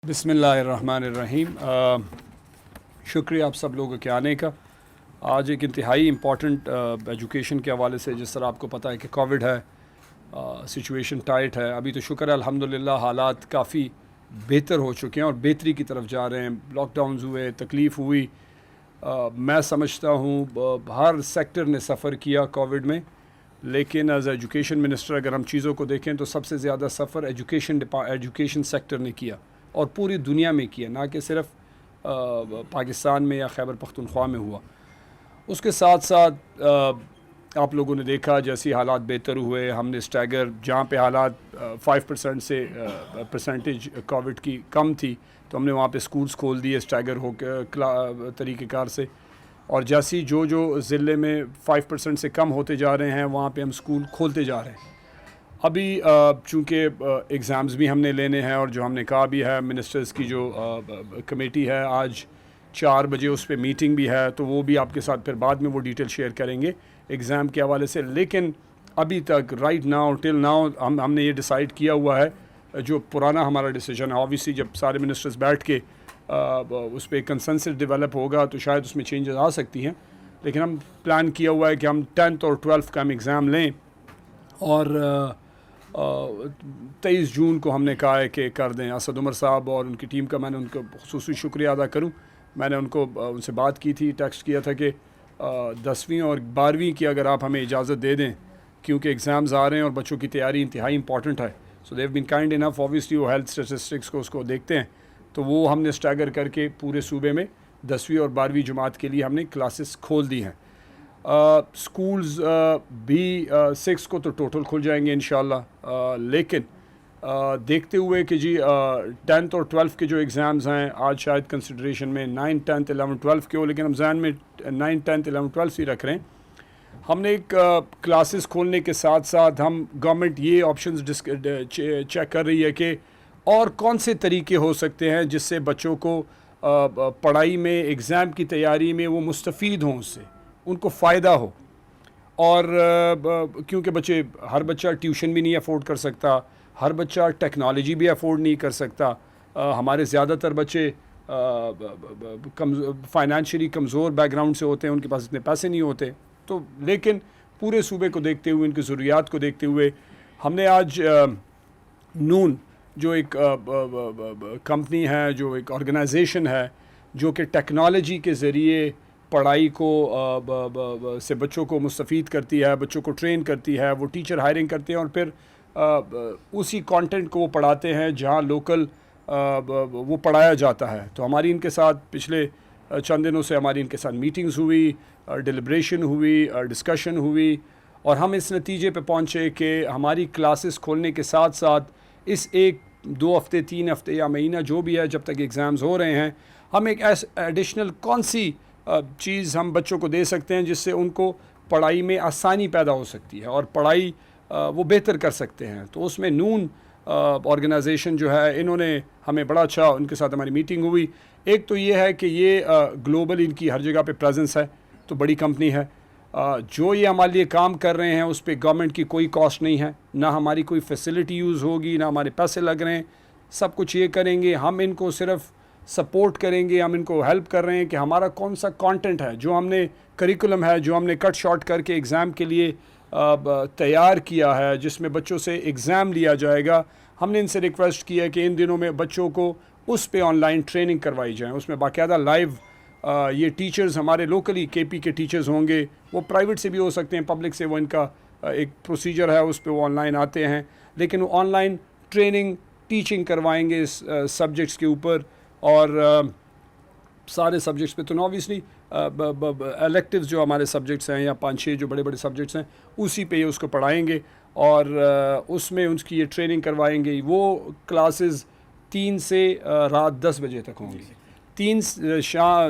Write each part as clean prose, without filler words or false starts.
बिस्मिल्लाहिर्रहमानिर्रहीम। शुक्रिया आप सब लोगों के आने का। आज एक इंतहाई इम्पॉर्टेंट एजुकेशन के हवाले से, जिस तरह आपको पता है कि कोविड है, सिचुएशन टाइट है। अभी तो शुक्र है अल्हम्दुलिल्लाह हालात काफ़ी बेहतर हो चुके हैं और बेहतरी की तरफ जा रहे हैं। लॉकडाउन्स हुए, तकलीफ़ हुई, मैं समझता हूँ हर सेक्टर ने सफ़र किया कोविड में, लेकिन एज एजुकेशन मिनिस्टर अगर हम चीज़ों को देखें तो सबसे ज़्यादा सफ़र एजुकेशन सेक्टर ने किया और पूरी दुनिया में किया, ना कि सिर्फ पाकिस्तान में या खैबर पख्तूनख्वा में हुआ। उसके साथ साथ आप लोगों ने देखा जैसे हालात बेहतर हुए, हमने स्टैगर जहाँ पे हालात 5% से परसेंटेज कोविड की कम थी तो हमने वहाँ पे स्कूल्स खोल दिए स्टैगर हो तरीक़ेकार से। और जैसी जो ज़िले में 5% से कम होते जा रहे हैं वहाँ पे हम स्कूल खोलते जा रहे हैं। अभी चूँकि एग्ज़ाम्स भी हमने लेने हैं और जो हमने कहा भी है, मिनिस्टर्स की जो कमेटी है आज 4 बजे उस पर मीटिंग भी है, तो वो भी आपके साथ फिर बाद में वो डिटेल शेयर करेंगे एग्ज़ाम के हवाले से। लेकिन अभी तक राइट नाउ टिल नाउ हमने ये डिसाइड किया हुआ है, जो पुराना हमारा डिसीजन है। ऑब्वियसली जब सारे मिनिस्टर्स बैठ के उस पर कंसेंसस डेवलप होगा तो शायद उसमें चेंजेस आ सकती हैं, लेकिन हम प्लान किया हुआ है कि हम 10th और 12th का हम एग्ज़ाम लें और 23 जून को हमने कहा है कि कर दें। असद उमर साहब और उनकी टीम का मैंने उनको खुसूसी शुक्रिया अदा करूं। मैंने उनसे बात की थी, टेक्स्ट किया था कि 10वीं और 12वीं की अगर आप हमें इजाज़त दे दें, क्योंकि एग्ज़ाम्स आ रहे हैं और बच्चों की तैयारी इंतहाई इंपॉर्टेंट है। So they have been kind enough, obviously वो हेल्थ स्टेटिस्टिक्स को उसको देखते हैं, तो वो हमने स्टैगर करके पूरे सूबे में 10वीं और 12वीं जमात के लिए हमने क्लासेस खोल दी हैं। स्कूल्स भी 6 को तो टोटल खुल जाएंगे इंशाल्लाह, लेकिन देखते हुए कि जी 10th और 12th के जो एग्ज़ाम्स हैं आज शायद कंसिडरेशन में 9, 10th, 11, 12 के हो, लेकिन हम जहन में 9, 10, 11, 12 ही रख रहे हैं। हमने एक क्लासेस खोलने के साथ साथ हम गवर्नमेंट ये ऑप्शंस चेक कर रही है कि और कौन से तरीके हो सकते हैं जिससे बच्चों को पढ़ाई में, एग्ज़ाम की तैयारी में वो मुस्तफ़ीद हों, उससे उनको फ़ायदा हो। और क्योंकि हर बच्चा ट्यूशन भी नहीं अफोर्ड कर सकता, हर बच्चा टेक्नोलॉजी भी अफोर्ड नहीं कर सकता। हमारे ज़्यादातर बच्चे फाइनेंशियली कमज़ोर बैकग्राउंड से होते हैं, उनके पास इतने पैसे नहीं होते। तो लेकिन पूरे सूबे को देखते हुए, इनकी ज़रूरियात को देखते हुए हमने आज नून जो एक कंपनी है, जो एक ऑर्गेनाइजेशन है जो कि टेक्नोलॉजी के ज़रिए पढ़ाई को से बच्चों को मुस्तफ़ीद करती है, बच्चों को ट्रेन करती है, वो टीचर हायरिंग करते हैं और फिर उसी कंटेंट को वो पढ़ाते हैं जहाँ लोकल वो पढ़ाया जाता है। तो हमारी इनके साथ पिछले चंद दिनों से हमारी इनके साथ मीटिंग्स हुई, डिलिब्रेशन हुई, डिस्कशन हुई और हम इस नतीजे पे पहुँचे कि हमारी क्लासेस खोलने के साथ साथ इस 1-2 हफ़्ते, 3 हफ़्ते या महीना जो भी है जब तक एग्ज़ाम्स हो रहे हैं, हम एक एडिशनल कौन सी चीज़ हम बच्चों को दे सकते हैं जिससे उनको पढ़ाई में आसानी पैदा हो सकती है और पढ़ाई वो बेहतर कर सकते हैं। तो उसमें नून ऑर्गेनाइजेशन जो है, इन्होंने हमें बड़ा अच्छा, उनके साथ हमारी मीटिंग हुई। एक तो ये है कि ये ग्लोबल इनकी हर जगह पे प्रेजेंस है, तो बड़ी कंपनी है। जो ये हमारे लिए काम कर रहे हैं उस पर गवर्नमेंट की कोई कॉस्ट नहीं है, ना हमारी कोई फैसिलिटी यूज़ होगी, ना हमारे पैसे लग रहे हैं। सब कुछ ये करेंगे, हम इनको सिर्फ सपोर्ट करेंगे, हम इनको हेल्प कर रहे हैं कि हमारा कौन सा कंटेंट है, जो हमने करिकुलम है, जो हमने कट शॉर्ट करके एग्ज़ाम के लिए तैयार किया है, जिसमें बच्चों से एग्ज़ाम लिया जाएगा। हमने इनसे रिक्वेस्ट किया है कि इन दिनों में बच्चों को उस पे ऑनलाइन ट्रेनिंग करवाई जाए, उसमें बाकायदा लाइव ये टीचर्स हमारे लोकली केपी के टीचर्स होंगे, वो प्राइवेट से भी हो सकते हैं, पब्लिक से, वो इनका एक प्रोसीजर है, उस पर वो ऑनलाइन आते हैं, लेकिन वो ऑनलाइन ट्रेनिंग टीचिंग करवाएंगे इस सब्जेक्ट्स के ऊपर। और सारे सब्जेक्ट्स पे तो ऑब्वियसली इलेक्टिव्स जो हमारे सब्जेक्ट्स हैं या 5-6 जो बड़े बड़े सब्जेक्ट्स हैं उसी पे ये उसको पढ़ाएंगे और उसमें उसकी ये ट्रेनिंग करवाएंगे। वो क्लासेस 3 से रात 10 बजे तक होंगी,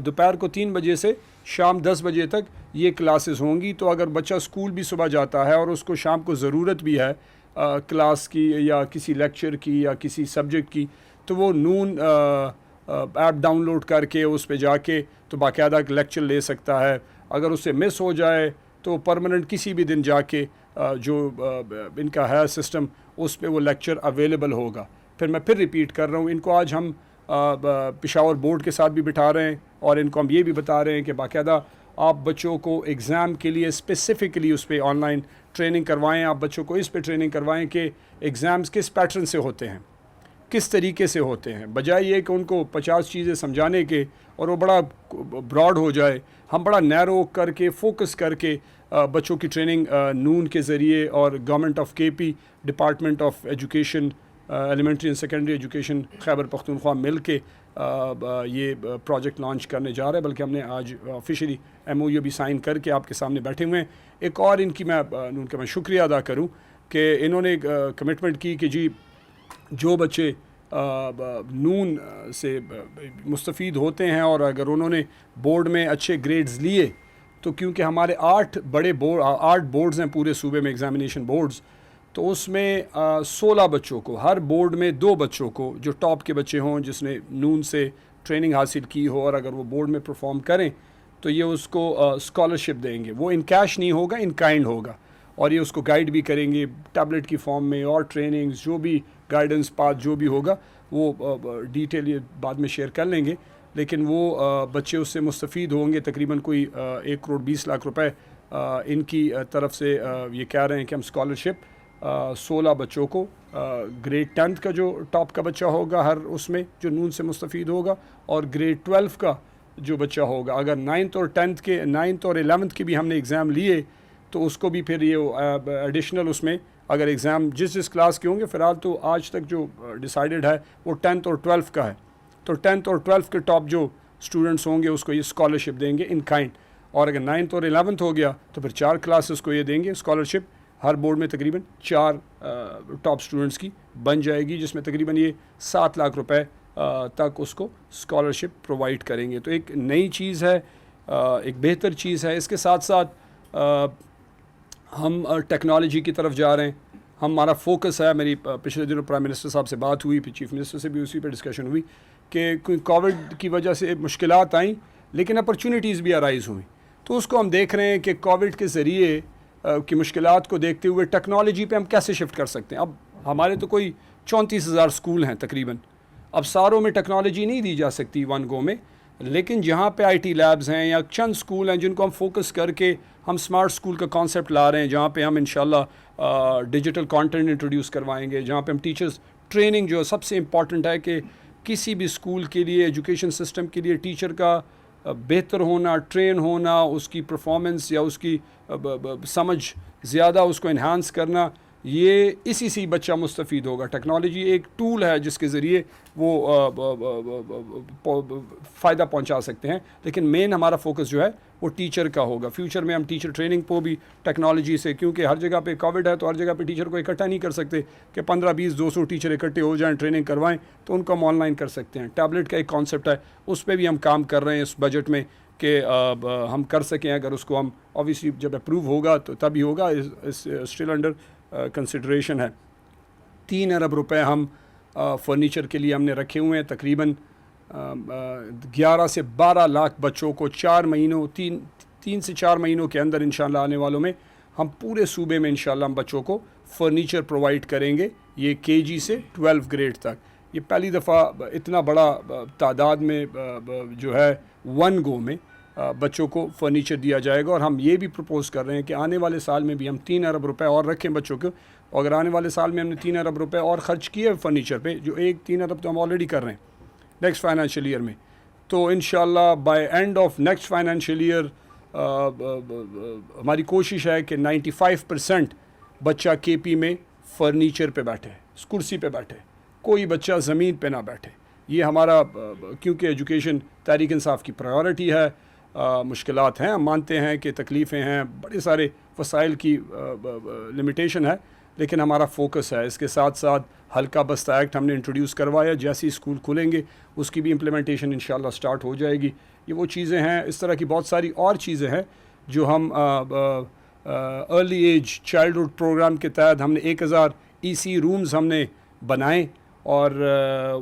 दोपहर को 3 बजे से शाम 10 बजे तक ये क्लासेस होंगी। तो अगर बच्चा स्कूल भी सुबह जाता है और उसको शाम को ज़रूरत भी है क्लास की या किसी लेक्चर की या किसी सब्जेक्ट की, तो वो नून ऐप डाउनलोड करके उस पे जाके तो बाकायदा लेक्चर ले सकता है। अगर उससे मिस हो जाए तो परमानेंट किसी भी दिन जाके जो इनका है सिस्टम, उस पे वो लेक्चर अवेलेबल होगा। फिर मैं रिपीट कर रहा हूँ, इनको आज हम पेशावर बोर्ड के साथ भी बिठा रहे हैं और इनको हम ये भी बता रहे हैं कि बाकायदा आप बच्चों को एग्ज़ाम के लिए स्पेसिफ़िकली उस पर ऑनलाइन ट्रेनिंग करवाएं, आप बच्चों को इस पे ट्रेनिंग करवाएं कि एग्ज़ाम्स किस पैटर्न से होते हैं, किस तरीके से होते हैं, बजाय ये कि उनको 50 चीज़ें समझाने के और वो बड़ा ब्रॉड हो जाए। हम बड़ा नैरो करके फोकस करके बच्चों की ट्रेनिंग नून के ज़रिए और government of KP, department of education, elementary and secondary education Khyber Pakhtunkhwa मिल के ये प्रोजेक्ट लॉन्च करने जा रहे हैं। बल्कि हमने आज ऑफिशियली MOU भी साइन करके आपके सामने बैठे हुए हैं। एक और इनकी मैं शुक्रिया अदा करूं कि इन्होंने कमिटमेंट की कि जी जो बच्चे नून से मुस्तफ़ीद होते हैं और अगर उन्होंने बोर्ड में अच्छे ग्रेड्स लिए तो क्योंकि हमारे 8 बोर्ड्स हैं पूरे सूबे में, एग्ज़ामिनेशन बोर्ड्स, तो उसमें 16 बच्चों को, हर बोर्ड में 2 बच्चों को जो टॉप के बच्चे हों, जिसने नून से ट्रेनिंग हासिल की हो और अगर वो बोर्ड में परफॉर्म करें तो ये उसको स्कॉलरशिप देंगे। वो इन कैश नहीं होगा, इन काइंड होगा, और ये उसको गाइड भी करेंगे टैबलेट की फॉर्म में और ट्रेनिंग्स, जो भी गाइडेंस पाथ जो भी होगा वो डिटेल ये बाद में शेयर कर लेंगे। लेकिन वो बच्चे उससे मुस्तफ़ीद होंगे। तकरीबन कोई 1 करोड़ 20 लाख रुपए इनकी तरफ से ये कह रहे हैं कि हम स्कॉलरशिप 16 बच्चों को, ग्रेड 10th का जो टॉप का बच्चा होगा हर उसमें जो नून से मुस्तफ़ीद होगा, और ग्रेड 12 का जो बच्चा होगा, अगर 9th और 11th के भी हमने एग्ज़ाम लिए तो उसको भी फिर ये एडिशनल उसमें अगर एग्ज़ाम जिस क्लास के होंगे, फ़िलहाल तो आज तक जो डिसाइडेड है वो 10th और 12th का है, तो 10th और 12th के टॉप जो स्टूडेंट्स होंगे उसको ये स्कॉलरशिप देंगे इन काइंड। और अगर 9th और 11th हो गया तो फिर 4 क्लासेस को ये देंगे स्कॉलरशिप। हर बोर्ड में तकरीबन 4 टॉप स्टूडेंट्स की बन जाएगी, जिसमें तकरीबन ये 7 लाख रुपए तक उसको स्कॉलरशिप प्रोवाइड करेंगे। तो एक नई चीज़ है, एक बेहतर चीज़ है। इसके साथ साथ हम टेक्नोलॉजी की तरफ जा रहे हैं। हमारा फोकस है, मेरी पिछले दिनों प्राइम मिनिस्टर साहब से बात हुई, फिर चीफ मिनिस्टर से भी उसी पर डिस्कशन हुई कि कोई कोविड की वजह से मुश्किलात आई लेकिन अपॉर्चुनिटीज़ भी अराइज़ हुई। तो उसको हम देख रहे हैं कि कोविड के ज़रिए की मुश्किलात को देखते हुए टेक्नोलॉजी पे हम कैसे शिफ्ट कर सकते हैं। अब हमारे तो कोई 34,000 स्कूल हैं तकरीबन, अब सारों में टेक्नोलॉजी नहीं दी जा सकती वन गो में, लेकिन जहाँ पे IT लैब्स हैं या चंद स्कूल हैं जिनको हम फोकस करके हम स्मार्ट स्कूल का कॉन्सेप्ट ला रहे हैं, जहाँ पे हम इंशाल्लाह डिजिटल कंटेंट इंट्रोड्यूस करवाएंगे, जहाँ पे हम टीचर्स ट्रेनिंग, जो सबसे इम्पॉर्टेंट है कि किसी भी स्कूल के लिए, एजुकेशन सिस्टम के लिए टीचर का बेहतर होना, ट्रेन होना, उसकी परफॉर्मेंस या उसकी समझ ज़्यादा उसको इन्हांस करना, ये इसी से बच्चा मुस्तफ़ीद होगा। टेक्नोलॉजी एक टूल है जिसके ज़रिए वो फ़ायदा पहुंचा सकते हैं, लेकिन मेन हमारा फोकस जो है वो टीचर का होगा। फ्यूचर में हम टीचर ट्रेनिंग को भी टेक्नोलॉजी से, क्योंकि हर जगह पे कोविड है तो हर जगह पे टीचर को इकट्ठा नहीं कर सकते कि 15, 20, 200 टीचर इकट्ठे हो जाएं ट्रेनिंग करवाएं, तो उनको हम ऑनलाइन कर सकते हैं। टैबलेट का एक कॉन्सेप्ट है, उस पर भी हम काम कर रहे हैं इस बजट में कि हम कर सकें। अगर उसको हम ऑब्वियसली जब अप्रूव होगा तो तभी होगा, इस स्टिल अंडर कंसिडरेशन है। 3 अरब रुपए हम फर्नीचर के लिए हमने रखे हुए हैं। तकरीबन 11 से 12 लाख बच्चों को 3 से 4 महीनों के अंदर इंशाल्लाह आने वालों में हम पूरे सूबे में इंशाल्लाह हम बच्चों को फर्नीचर प्रोवाइड करेंगे, ये KG से 12 ग्रेड तक। ये पहली दफ़ा इतना बड़ा तादाद में जो है वन गो में बच्चों को फर्नीचर दिया जाएगा। और हम ये भी प्रपोज़ कर रहे हैं कि आने वाले साल में भी हम 3 अरब रुपए और रखें बच्चों को। अगर आने वाले साल में हमने 3 अरब रुपए और ख़र्च किए फर्नीचर पे, जो 3 अरब तो हम ऑलरेडी कर रहे हैं नेक्स्ट फाइनेंशियल ईयर में, तो इंशाल्लाह by end of next financial year हमारी कोशिश है कि 95% बच्चा KP में फर्नीचर पे बैठे, कुर्सी पे बैठे, कोई बच्चा ज़मीन पे ना बैठे। ये हमारा क्योंकि एजुकेशन तहरीक इंसाफ की प्रायोरिटी है। मुश्किलात हैं, हम मानते हैं कि तकलीफ़ें हैं, बड़े सारे वसाइल की लिमिटेशन है, लेकिन हमारा फोकस है। इसके साथ साथ हल्का बस्ता एक्ट हमने इंट्रोड्यूस करवाया, जैसे ही स्कूल खुलेंगे उसकी भी इम्प्लीमेंटेशन इंशाल्लाह स्टार्ट हो जाएगी। ये वो चीज़ें हैं, इस तरह की बहुत सारी और चीज़ें हैं जो हम अर्ली एज चाइल्डहुड प्रोग्राम के तहत हमने 1000 EC रूम्स हमने बनाए और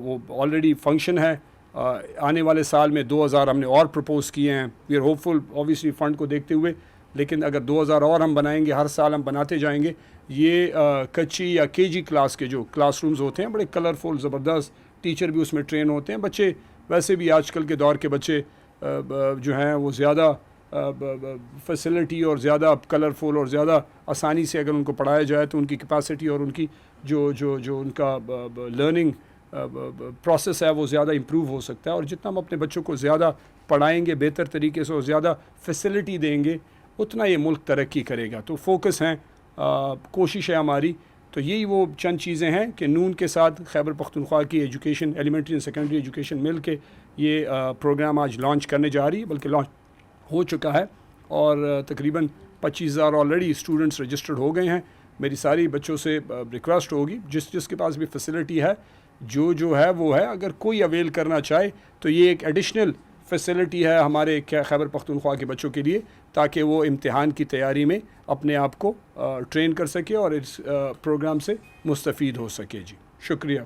वो ऑलरेडी फंक्शन है। आने वाले साल में 2000 हमने और प्रपोज़ किए हैं। We are hopeful obviously fund को देखते हुए, लेकिन अगर 2000 और हम बनाएंगे, हर साल हम बनाते जाएंगे। ये कच्ची या KG क्लास के जो क्लासरूम्स होते हैं, बड़े कलरफुल ज़बरदस्त टीचर भी उसमें ट्रेन होते हैं। बच्चे वैसे भी आजकल के दौर के बच्चे जो हैं वो ज़्यादा फैसिलिटी और ज़्यादा कलरफुल और ज़्यादा आसानी से अगर उनको पढ़ाया जाए तो उनकी कैपेसिटी और उनकी जो उनका लर्निंग प्रोसेस है वो ज़्यादा इम्प्रूव हो सकता है। और जितना हम अपने बच्चों को ज़्यादा पढ़ाएंगे बेहतर तरीके से और ज़्यादा फैसिलिटी देंगे उतना ये मुल्क तरक्की करेगा। तो फोकस हैं, कोशिश है हमारी। तो यही वो चंद चीज़ें हैं कि नून के साथ खैबर पख्तूनख्वा की education, elementary and secondary education मिल के ये प्रोग्राम आज लॉन्च करने जा रही है, बल्कि लॉन्च हो चुका है और तकरीबन 25,000 ऑलरेडी स्टूडेंट्स रजिस्टर्ड हो गए हैं। मेरी सारी बच्चों से रिक्वेस्ट होगी जिसके पास भी फैसिलिटी है जो है वो है, अगर कोई अवेल करना चाहे तो ये एक एडिशनल फैसिलिटी है हमारे खैबर पख्तूनख्वा के बच्चों के लिए, ताकि वो इम्तिहान की तैयारी में अपने आप को ट्रेन कर सके और इस प्रोग्राम से मुस्तफ़ीद हो सके। जी शुक्रिया।